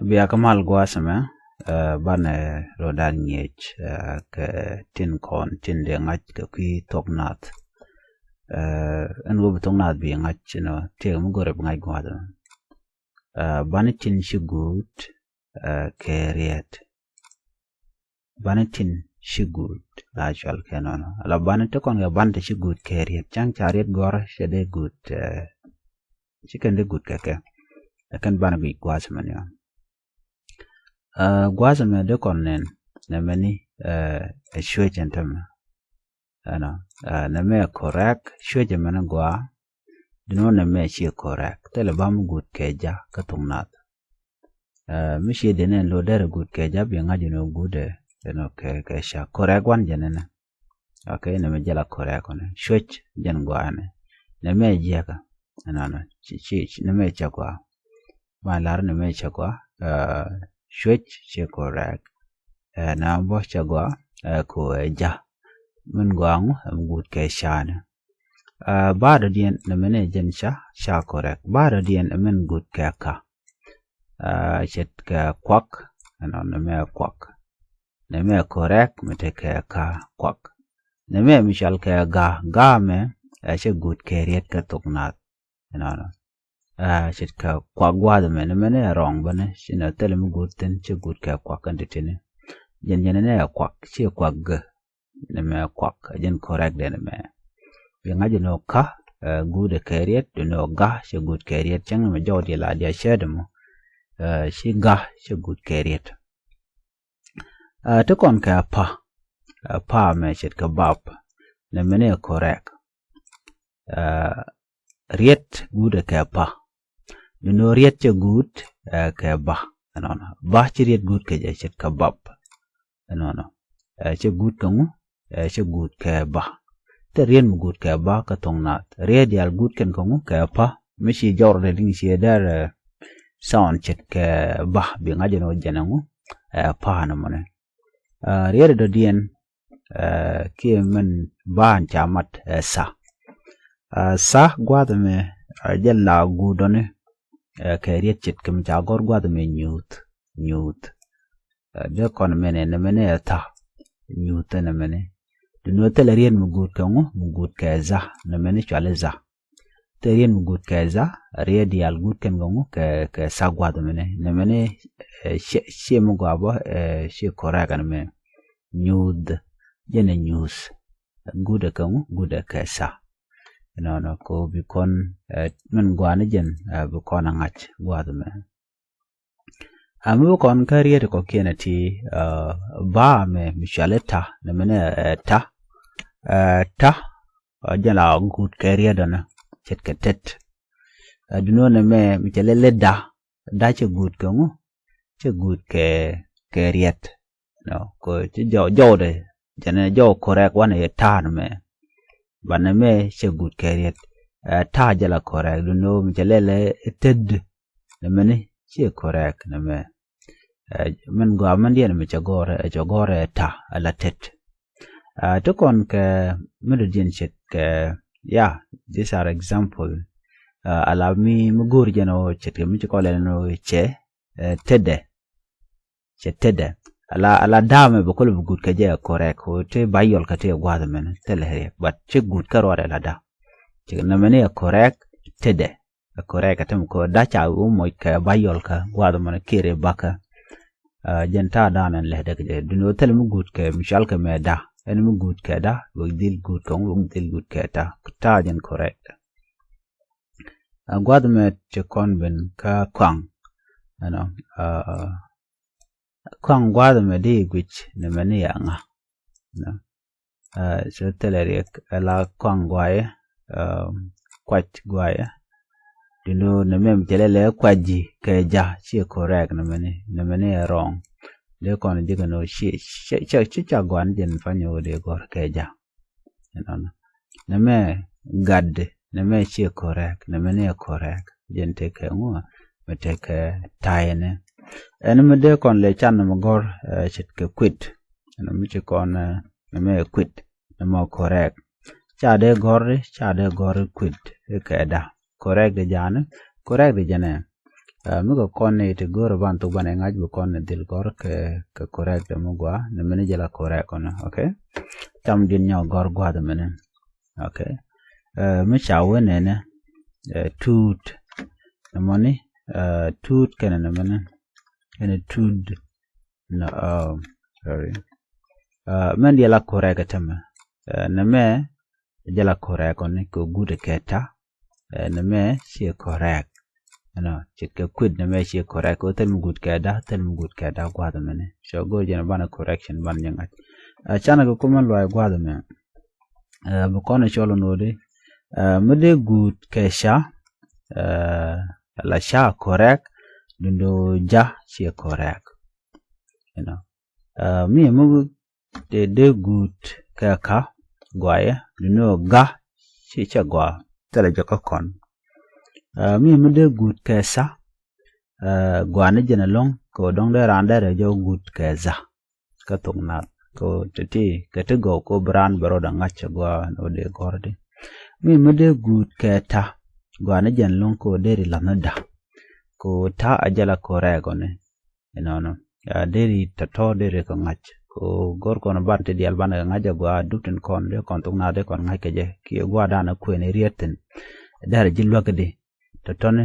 Bia kamal gwa sama bane rodan nyech ke tin kon tin de ngach ke kui toknat en wo toknat bi ngach no te mu gore ngai gwa da bane tin shigut ke riet bane tin shigut la chal kenono la bane to kon ga bane shigut ke riet chang chariet gor shede gut chicken de gut ke kan bane bi gwa sama ne gwaza me de konnen na meni shweje ntama ana na me correct shweje mena gwa dino na me chi correct tele bam good keja katungnat mishi denen lo dere good keja bi ngaji no good no ke sha correct wan jenena okay na me jala correct one shweje jen gwa na me jeka ana chi na me chakwa ma lar na me chakwa switch che correct na bo chagwa ko ja mun gwang gut ke shana ba da dien na mene jen sha correct ba da dien men gut ke ka chet ka kwak na me kwak na me correct mete ke ka kwak na me mishal ke ga me che gut ke riet ka toknat na chet ka kwa gwada mene wrong bane sina tele mu guten che gut ka kwa kan detene jen ne kwa che kwa g ne me kwa jen correct de me bi ngaji no ka gude kariet no ga che gut kariet chang me jodi la dia shedemo shi ga che gut kariet to kon ka pa me chet ka bab ne mene correct riet gude ka pa no riet che gut ke ba no ba che riet gut ke che kabab no che gut kangu che gut ke ba te rien mu gut ke ba ka tongnat riet yal gut ken kangu ke pa mishi jor de ding che dar sound chet ke ba bi ngaje no janangu pa na mone riet do dien ke men ba chamat sa gwa de me jella gudone kariet chit kem jagor gwa de me nyut de kon mene ne mene ta nyut ne mene de no tele rien mu gut ka za ne mene chale za te rien mu gut ka za re dial gut ken gongu ke sa gwa de mene ne mene she mu gwa ba she kora kan me nyud jene news gude kangu gude ka sa no ko bi kon men gwana jen bi kon ngach gwadu me amu kon karier ko kenati ba me mishaleta ne mene ta jala good karier dana chet ketet duno ne me michalele da che good kangu che good ke kariet no ko jo de jene jo correct wane ta me bana me che good kariet ta jala correct duno michalele ted ne mene che correct ne me men go amandien me jogore ta ala tet to kon ke medin chet ke yeah these are example ala mi mugur jeno chet ke mi ko le no che tede ala dame be ko good ke je correct ko te bayol ka te gwada men tele but che good ka rore la da che na mene correct tede correct atem ko da cha u mo ka bayol ka gwada men kire baka jenta danan le de duno tel mu gut ke mishal ke me da en mu gut ke da wo dil gut ko wo dil gut ke ta jen correct gwada me che kon ben ka kwang ano kwang gwada me de gwich ne mene ya nga no so teleri la kwang gwaye kwach gwaye dino ne mem jelele kwaji ke ja chi correct ne mene wrong de kon diga no chi gwan jen fanyo de gor ke ja no ne me gad ne me chi correct ne mene correct jen te ke ngwa me te ke tayene en me de kon le chan mo gor chit ke quit ne me chi kon ne me quit ne mo correct cha de gor quit ke da correct de jane Muga con ne te goro ban to ban ngaj bu con ne dil gor ke correct mu gwa ne mene jela correct ona okay tam din nyaw gor gwa de mene okay mu cha wene ne tut ne moni tut kana ne mene ene tud no sorry men jela correct tama ne me jela correct on ko gude keta ne me she correct ano chike quid na me she correct ko tel good kada gwa da mene so go jena bana correction ban nyanga chana ko kuma lo gwa da me bu kono cholo no de mede good kesha la sha correct dundo ja she correct you know me mu de good ka gwa ya dundo ga she cha gwa tele jaka kon mi mede good kesa gwane jena long ko dong de randa re jo good kesa ka tongna ko tete kete go ko brand baro da ngacha gwa no de gorde mi mede good keta gwane jen long ko deri lanada ko ta ajala kore gone no deri tato deri ko ngach ko gor ko no barte di albana ngaja gwa dukten kon de kon tongna de kon ngake je ki gwa dana ko ne rieten dara jilwa kede totone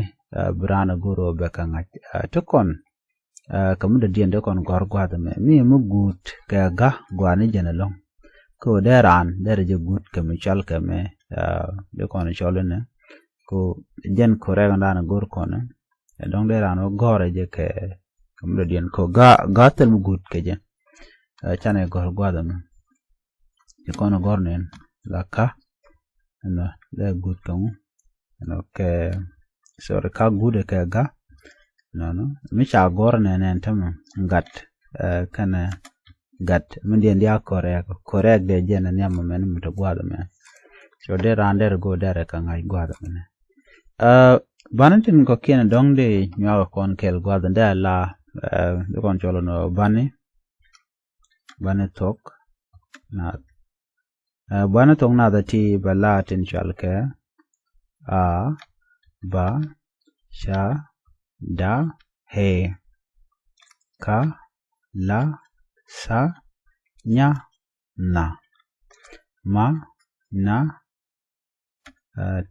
brana goro beka ngach tokon kamuda diende kon gor gwada me mi mu gut ka ga gwane jena long ko deran dere je gut ka mi chal ka me de kon chole ne ko jen kore ngana gor kon dong deran o gore je ke kamuda dien ko ga tel mu gut ke je chane gor gwada me de kon gor nen la ka no de gut ka mu no ke so ka gude ka ga no mi cha gor ne tama gat kana gat min dia ndia correct de jena ne ma men muto gwada me so de rander go dere ka ngai gwada me banatin ko kena dong de nyawa kon kel gwada de la de kon cholo no bane tok na bane tok na da ti bala tin chalke a ba sha da he ka la sa nya na ma na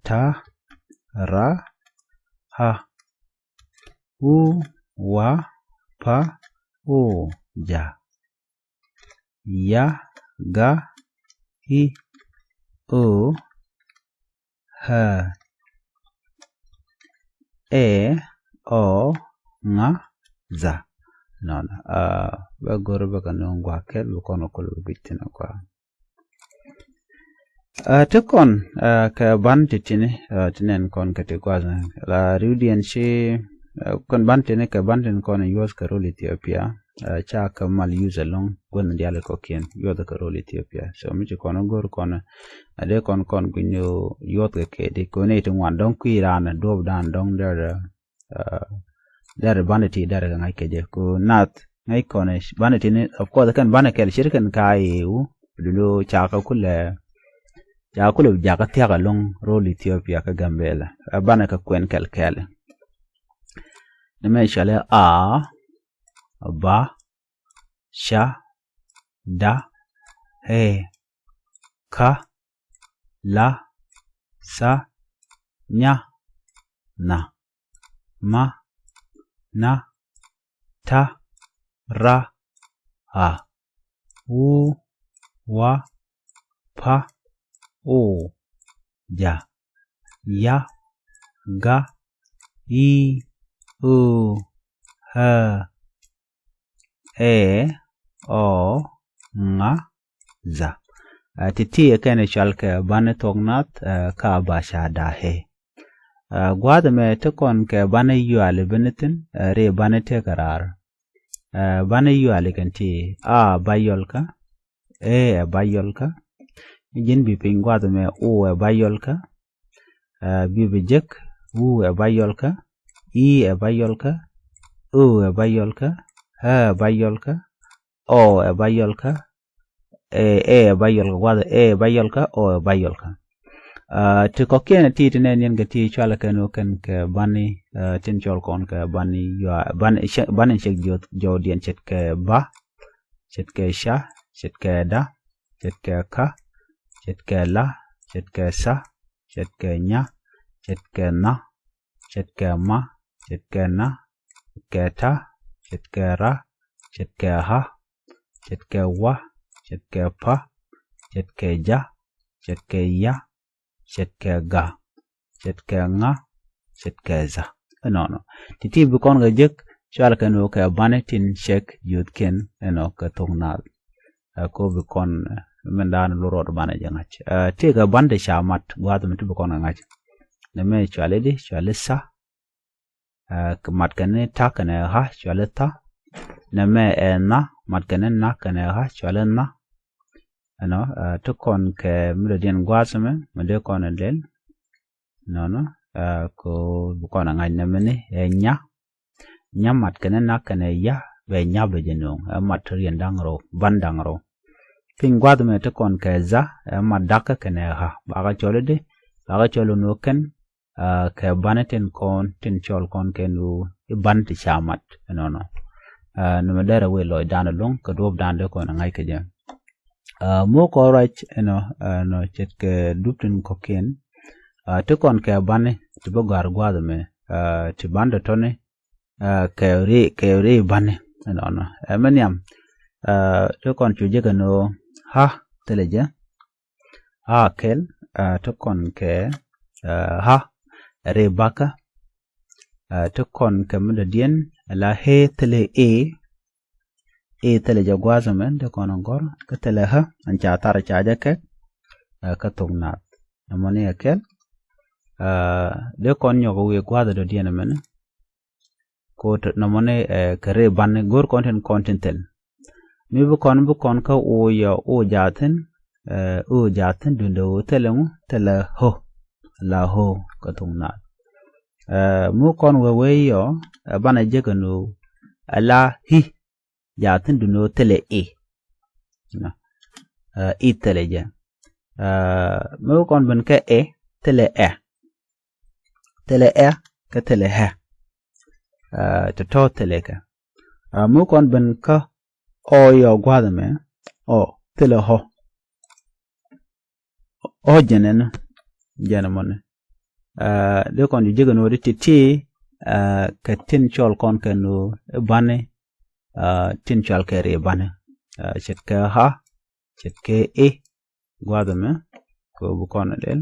ta ra ha u wa pa o ja ya ga hi o ha e o nga za no ba goro ba kanon gwa kel ko no ko bitina kwa tekon ka ban titine tinen kon kate kwa la rudian she kon ban tine ka ban tin kon yos ka rol Ethiopia cha ka mal use long gon diale ko kien yo da ka rol Ethiopia so mi ko no gor kon ade kon gunyo yot ke de ko ne tin wan don ku irana do dan dong der vanity der ngai ke je ko nat ngai kon vanity ne of course kan banakel shirkan kai u dulo cha ka kule jaga tiaga long rol Ethiopia ka gambela bana ka kwen kelkele ne me shale a ba sha da he ka la sa nya na ma na ta ra ha u wa pa o ja ya ga i u ha e o nga za titi kene chalke bane tognat ka ba sha da he gwada me to kon ke bane yuale benetin re bane te karar bane yuale kanti a bayolka e bayolka jin bi pin gwada me o e bayolka bi bijek u e bayolka i e bayolka u e bayolka ha bayolka o e bayolka e bayolka gwada e bayolka o e bayolka to ko ken ti tene nyen ga ti chala kanu kan ka bani tin chol kon ka bani yo bani shek jo dien chet ka ba chet ka sha chet ka da chet ka ka chet ka la chet ka sa chet ka nya chet ka na chet ka ma chet ka na chet ka ta chet ka ra chet ka ha chet ka wa chet ka pa chet ka ja chet ka ya chet ka ga chet ka nga chet ka za no titi bu kon ga jek chal ka no ka bane tin shek yut ken no ka tongnal ko bu kon men dan lo ro bane jangach te ga bande shamat gwa dum tu bu kon ngach ne me chale di chale sa ka mat ka ne ta ka ne ha chale ta ne me na mat ka ne na ka ne ha chale na no to kon ke mudien gwasme mede kon del no ko bu kon ngaj ne mene nya mat kene na kene ya be nya be jenong mat rien dangro bandangro pin gwadme to kon ke za mat daka kene ha baga chole de baga cholo no ken ke baneten kon tin chol kon kenu ban ti chamat no no medere we lo dan long ko dob dan de kon ngaj ke jam mo ko right no chet ke duptin koken to kon ke bane to bogar gwadme to bande tone ke re bane no emaniam to kon chuje no ha teleje ha kel to kon ke ha re baka to kon ke mudadien la he tele e tele jagwazamen de konongor ka tele ha ancha tar chaja ke ka tungnat namone akel de kon nyogo we gwada do diena men ko namone kare ban gor contentel mi bu kon ka o ya o jaten dundo telemu tele ho la ho ka tungnat mu kon we yo bana jegano ala hi jaten duno tele na tele je mo kon ben ke tele ka tele ha to tele ka mo kon ben ka o yo gwadame o tele ho o jenen mon de kon jegano rititi ka tin chol kon kanu bane tin chal kere bane chet ka ha chet ke gwadame ko bu kon del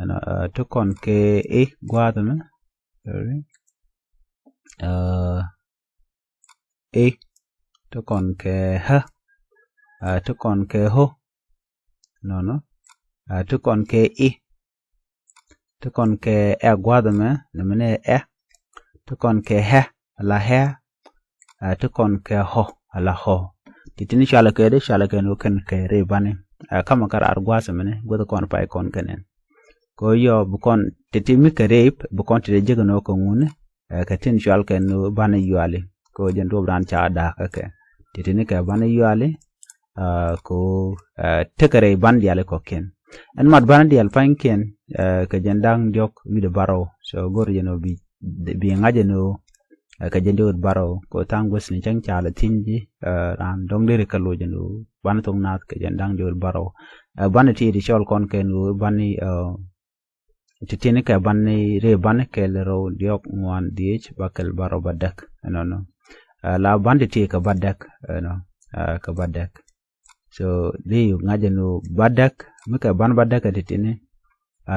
ana to kon ke gwadame to kon ke ha to kon ke ho no to kon ke to kon ke gwadame nemene to kon ke ha la ha to kon ke ho ala ho titini shala ke no kan ke re bane kama kar argwasa mene godo kon pa kon kenen ko yo bu kon titimi ke re bu kon te jegno ko ngune ka tin shal ke no bane yuale ko jen do bran cha da ka titini ke bane yuale ko tekere ban diale ko ken en mat ban dial panken ka jendang diok mi de baro so gor jeno bi ngaje no ka jende baro ko tangos ni chang chala tinji ran dong de ka lo jeno ban tong nat ka jendang de baro ban ti di chol kon ken bani titini ka bani re ban ke le ro diok ngwan dich bakel baro badak no la bandi ti ka badak ka badak so de ngaje no badak mi ka ban badak titini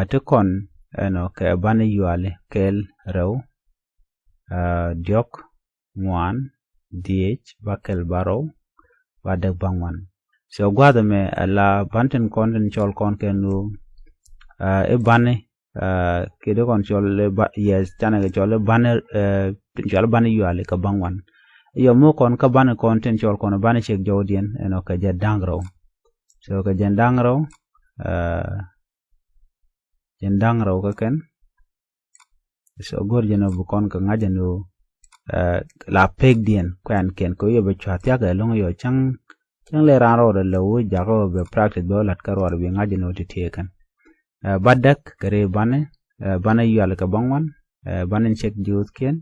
to kon ka bani yuale kel ro diok ngwan dich bakel baro badak bangwan so gwada me la banten konten chol kon kenu e bane kedo kon chol yes chana ke chol bane chol bane yuale ka bangwan yo mo kon ka bane konten chol kon bane chek jodien ka jadangro so ka jendangro ka ken so gor jeno bu kon ka ngajeno la peg dien kwan ken ko yo be chatya ga long yo chang le ran ro de lo jago be practice do lat karo be ngajeno ti kan badak kare bana yual ka bangwan banen cek juut ken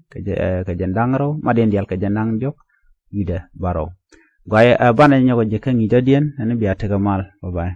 ka jandangro maden dial ka jandang jok ida baro gaya bana nyago je kan ida dien ani biya taga mal bye bye